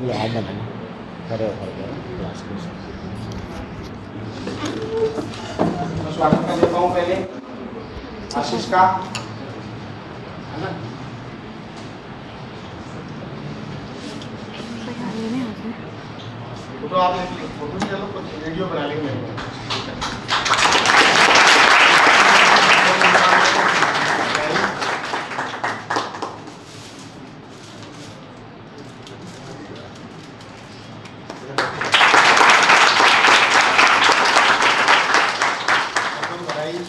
ये आप बनाना करे क्लास को। तो स्वागत कर देता हूँ पहले आशीष का, है ना। फोटो आप फोटो ले लो, वीडियो बना लेंगे मेरे को।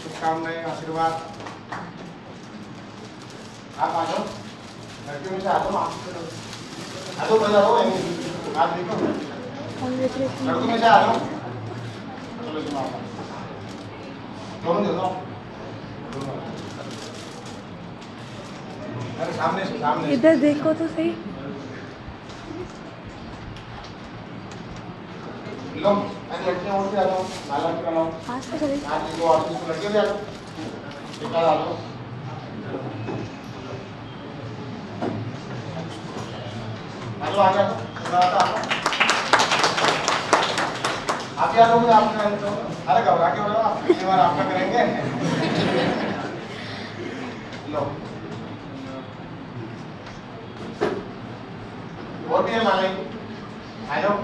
शुभकामनाएं, आशीर्वाद। आप आ जाओ, लड़कियों में से आ जाओ, आ जाओ, बजा दो, आप देखो, लड़कों में से आ जाओ, चलो सुनाओ, दोनों दे दो, अरे सामने से, सामने इधर देखो तो सही। लो, अरे लड़कियां और भी आ जाओ, नाला के बनाओ, पास से चले। आज देखो और किसी लड़कियों भी आ जाओ, एक आ जाओ, आ जाओ, आप याद होंगे, आपने अरे घबरा के हो रहा आप, पिछली बार आपका करेंगे। लो और भी है माने, आ जाओ,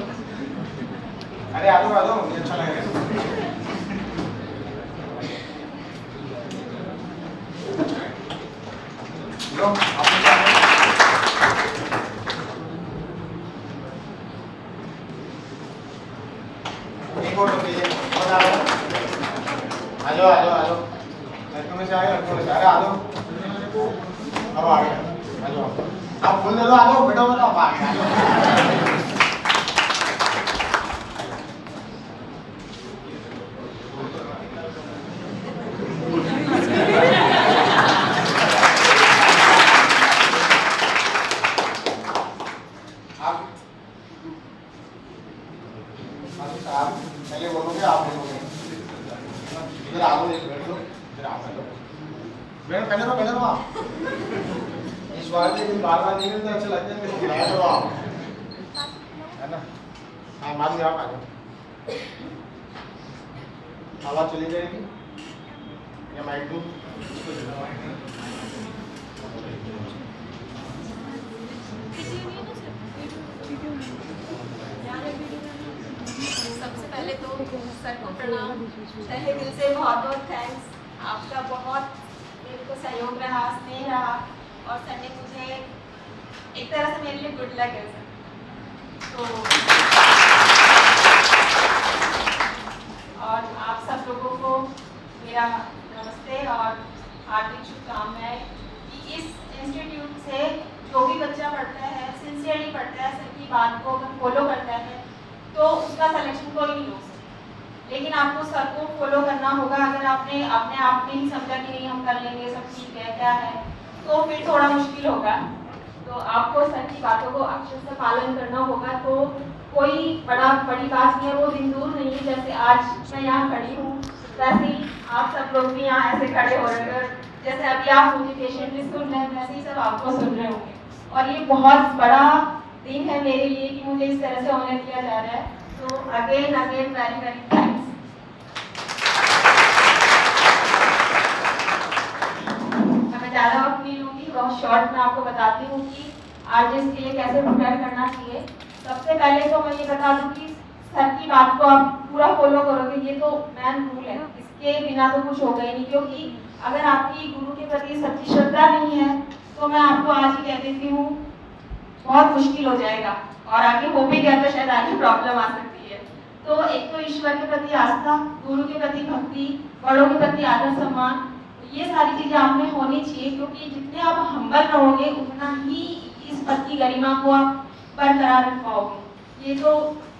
अरे आ जाओ, मुझे अच्छा लगेगा। लो आपने क्या एक और बताइए, आ जाओ, आ जाओ, लड़कों में से आए, लड़कों में से अरे आ जाओ, अब आ गए, आ जाओ, आप फूल दे दो, आ जाओ, बेटा बेटा आप आ गए, आ जाओ। आप पहले बोलोगे, आप बोलोगे, इधर आ जाओ, एक बैठ लो, इधर आ जाओ, पहले रो आप, इस बार लेकिन बार नहीं मिलते, अच्छे लगते हैं, खिलाया करो आप, है ना। हाँ मान लिया, आप आ जाओ, आवाज चली जाएगी या माइक दूँ? सबसे पहले तो सर को प्रणाम, तहे दिल से बहुत बहुत थैंक्स। आपका बहुत मेरे को सहयोग रहा, स्नेह रहा, और सर ने मुझे एक तरह से मेरे लिए गुड लक है सर। तो और आप सब लोगों को मेरा नमस्ते और हार्दिक शुभकामनाएं कि इस इंस्टीट्यूट से जो भी बच्चा पढ़ता है, सिंसियरली पढ़ता है, सर की बात को अगर फॉलो करता है तो उसका सिलेक्शन कोई नहीं हो सकता। लेकिन आपको सर को फॉलो करना होगा। अगर आपने अपने आप में ही समझा कि नहीं हम कर लेंगे, सब ठीक है, क्या है, तो फिर थोड़ा मुश्किल होगा। तो आपको सर की बातों को अक्षर से पालन करना होगा। तो कोई बड़ी बात नहीं है, वो दिन दूर नहीं है। जैसे आज मैं यहाँ खड़ी हूँ, वैसे ही आप सब लोग भी यहाँ ऐसे खड़े हो रहे हैं। जैसे अभी आप मुझे पेशेंटली सुन रहे हैं, वैसे ही सब आपको सुन रहे होंगे। और ये बहुत बड़ा दिन है मेरे लिए कि मुझे इस तरह से ऑनर किया जा रहा है। तो अगेन वेरी वेरी थैंक्स। मैं ज़्यादा वक्त नहीं लूँगी, बहुत शॉर्ट में आपको बताती हूँ कि आर्टिस्ट के लिए कैसे प्रिपेयर करना चाहिए। सबसे पहले तो मैं ये बता दूँ कि सर की बात को आप पूरा फॉलो करोगे, ये तो मेन रूल है, इसके बिना तो कुछ होगा ही नहीं। क्योंकि अगर आपकी गुरु के प्रति सच्ची श्रद्धा नहीं है तो मैं आपको आज ही कह देती हूँ बहुत मुश्किल हो जाएगा, और आगे हो भी गया तो शायद आगे प्रॉब्लम आ सकती है। तो एक तो ईश्वर के प्रति आस्था, गुरु के प्रति भक्ति, बड़ों के प्रति आदर सम्मान, ये सारी चीजें आप में होनी चाहिए। क्योंकि जितने आप हम्बल रहोगे उतना ही इस पद की गरिमा को आप बरकरार रख पाओगे। ये तो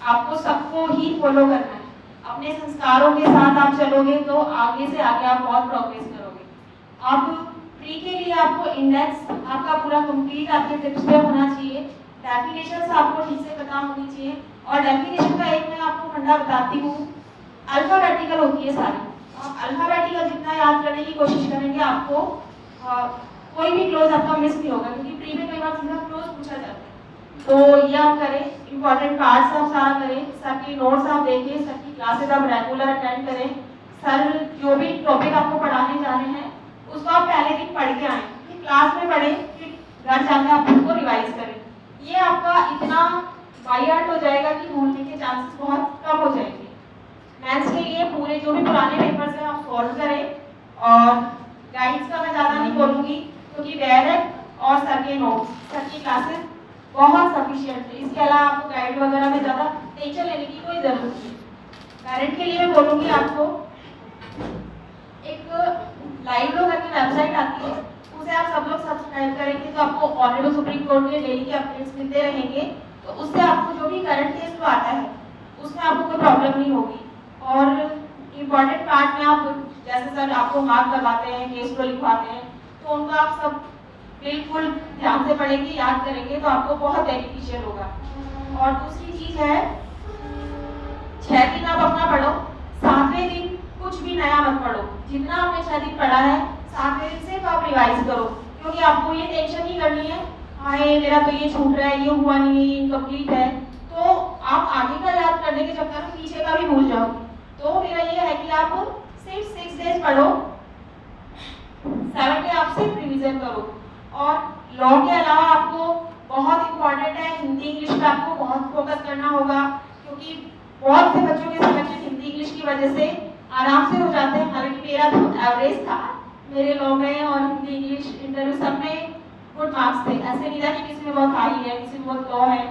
आपको सबको ही फॉलो करना है। अपने संस्कारों के साथ आप चलोगे तो आगे से आगे आप बहुत प्रोग्रेस करोगे। आप प्री के लिए आपको इंडेक्स आपका पूरा कंप्लीट आपके टिप्स पे होना चाहिए। डेफिनेशन आपको ठीक से पता होनी चाहिए। और डेफिनेशन का एक मैं आपको फंडा बताती हूँ, अल्फाबेटिकल होती है सारी। आप अल्फाबेटिकल जितना याद करने की कोशिश करेंगे आपको कोई भी क्लोज आपका मिस नहीं होगा, क्योंकि प्री में कई बार सीधा क्लोज पूछा जाता है। तो ये आप करें। इम्पोर्टेंट पार्ट्स आप सारा करें, सर की नोट्स आप देखिए, सर की क्लासेस आप रेगुलर अटेंड करें, सर जो भी टॉपिक आपको पढ़ाने जा रहे हैं उसको आप पहले दिन पढ़ के आएँ, फिर क्लास में पढ़ें, फिर घर जाकर आप उसको रिवाइज करें। ये आपका इतना बाई हार्ट हो जाएगा कि भूलने के चांसेस बहुत कम हो जाएंगे। मैथ्स के लिए पूरे जो भी पुराने पेपर्स हैं आप सॉल्व करें, और गाइड्स का मैं ज़्यादा नहीं बोलूँगी क्योंकि डायरेक्ट और सर के नोट्स, सर की क्लासेस बहुत सफिशिएंट है। इसके अलावा आपको गाइड वगैरह में ज़्यादा टेंशन लेने की कोई ज़रूरत नहीं। पेरेंट के लिए मैं बोलूँगी आपको एक लाइव लो करके वेबसाइट आती है, उसे आप सब लोग सब्सक्राइब करेंगे तो आपको ऑनरेबल सुप्रीम कोर्ट के डेली के अपडेट्स मिलते रहेंगे, तो उससे आपको जो भी करंट केस आता है उसमें आपको कोई प्रॉब्लम नहीं होगी। और इम्पॉर्टेंट पार्ट में आप जैसे सर आपको मार्क करवाते हैं, केस को लिखवाते हैं, तो उनको आप सब बिल्कुल ध्यान से पढ़ेंगे, याद करेंगे तो आपको बहुत बेनिफिशियल होगा। और दूसरी चीज़ है 6 दिन आप अपना पढ़ो, 7वें दिन कुछ भी नया मत पढ़ो। जितना आपने 6 दिन पढ़ा है 7वें दिन सिर्फ आप रिवाइज करो, क्योंकि आपको ये टेंशन नहीं करनी है हाय मेरा तो ये छूट रहा है, ये हुआ नहीं, इनकम्प्लीट है, तो आप आगे का याद करने के चक्कर में पीछे का भी भूल जाओगे। तो मेरा ये है कि आप सिर्फ 6 डेज पढ़ो, 7 डे आप सिर्फ रिवीजन करो। और लॉ के अलावा आपको बहुत इंपॉर्टेंट है हिंदी इंग्लिश पे आपको बहुत फोकस करना होगा, क्योंकि बहुत से बच्चों के सिलेक्शन हिंदी इंग्लिश की वजह से आराम से हो जाते हैं। हालांकि मेरा तो एवरेज था मेरे लॉ में और हिंदी इंग्लिश इंटरव्यू सब में गुड मार्क्स थे, ऐसे नहीं था कि किसी में बहुत हाई है किसी में बहुत लो है।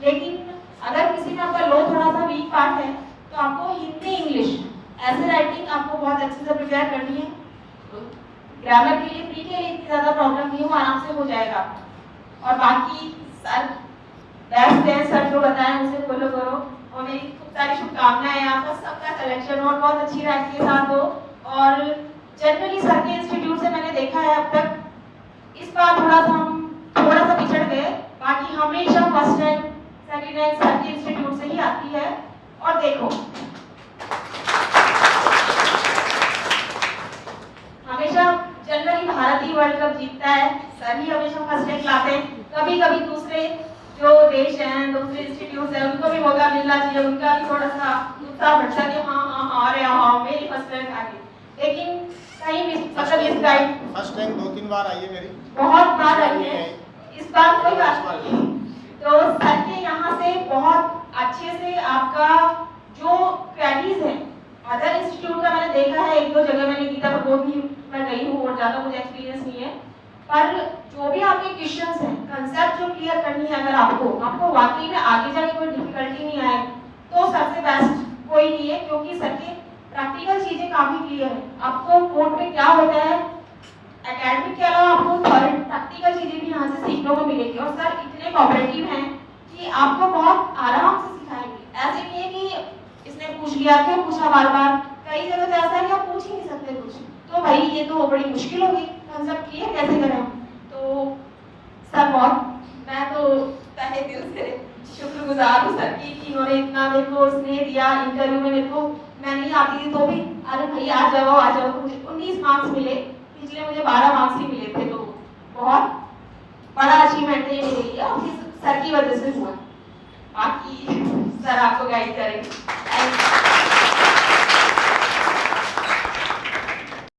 लेकिन अगर किसी में आपका लो थोड़ा सा वीक पार्ट है तो आपको हिंदी इंग्लिश ऐसे राइटिंग आपको बहुत अच्छे से प्रिपेयर करनी है। ग्रामर के लिए प्री के लिए इतनी ज़्यादा प्रॉब्लम नहीं हो, आराम से हो जाएगा। और बाकी सर बेस्ट है, सर जो बताएं उसे फॉलो करो, और मेरी खूब सारी शुभकामनाएं हैं आपका सबका सिलेक्शन और बहुत अच्छी रैंक के साथ हो। और जनरली सर के इंस्टीट्यूट से मैंने देखा है अब तक, इस बार थोड़ा सा पिछड़ गए, बाकी हमेशा first rank second rank sir के इंस्टीट्यूट से ही आती है। और देखो हमेशा जनरली भारत ही वर्ल्ड कप जीतता है, सर ही हमेशा फर्स्ट रैंक लाते हैं। कभी कभी दूसरे जो देश हैं, दूसरे इंस्टीट्यूट हैं, उनको भी मौका मिलना चाहिए, उनका भी थोड़ा सा उत्साह बढ़ता है कि हाँ अरे हाँ मेरी फर्स्ट रैंक आ गई। लेकिन कहीं मतलब इस गाइड फर्स्ट रैंक 2-3 बार आई है मेरी, बहुत बार आई है, इस बार कोई बात नहीं। तो सर के यहाँ से बहुत अच्छे से आपका जो क्वेरीज है, अदर इंस्टीट्यूट का मैंने देखा है 1-2 जगह मैंने की था, पर वो भी मैं गई हूँ और ज़्यादा मुझे एक्सपीरियंस नहीं है। पर जो भी आपके क्वेश्चंस हैं, कंसेप्ट जो क्लियर करनी है, अगर आपको वाकई में आगे जाके कोई डिफिकल्टी नहीं आए तो सबसे बेस्ट कोई नहीं है, क्योंकि सर के प्रैक्टिकल चीज़ें काफ़ी क्लियर है। आपको कोर्ट में क्या होता है, एकेडमिक के अलावा आपको प्रैक्टिकल चीज़ें भी यहाँ से सीखने को मिलेगी। और सर इतने कोऑपरेटिव हैं कि आपको बहुत आराम से सिखाएंगे। ऐसे नहीं है कि इसने पूछ लिया, क्यों पूछा बार बार, कई जगह तो ऐसा है कि आप पूछ ही नहीं सकते कुछ, तो भाई ये तो बड़ी मुश्किल होगी, कंसेप्ट क्लियर कैसे करें हम। तो सर मैं तो तहे दिल से शुक्रगुजार हूँ सर की कि इन्होंने इतना मेरे को स्नेह दिया। इंटरव्यू में मेरे को मैं नहीं आती थी तो भी अरे भाई आ जाओ, मुझे 19 मार्क्स मिले, पिछले मुझे 12 मार्क्स ही मिले थे, तो बहुत बड़ा अचीवमेंट है ये मेरे लिए, और सर की वजह से हुआ। बाकी सर आपको गाइड करेंगे।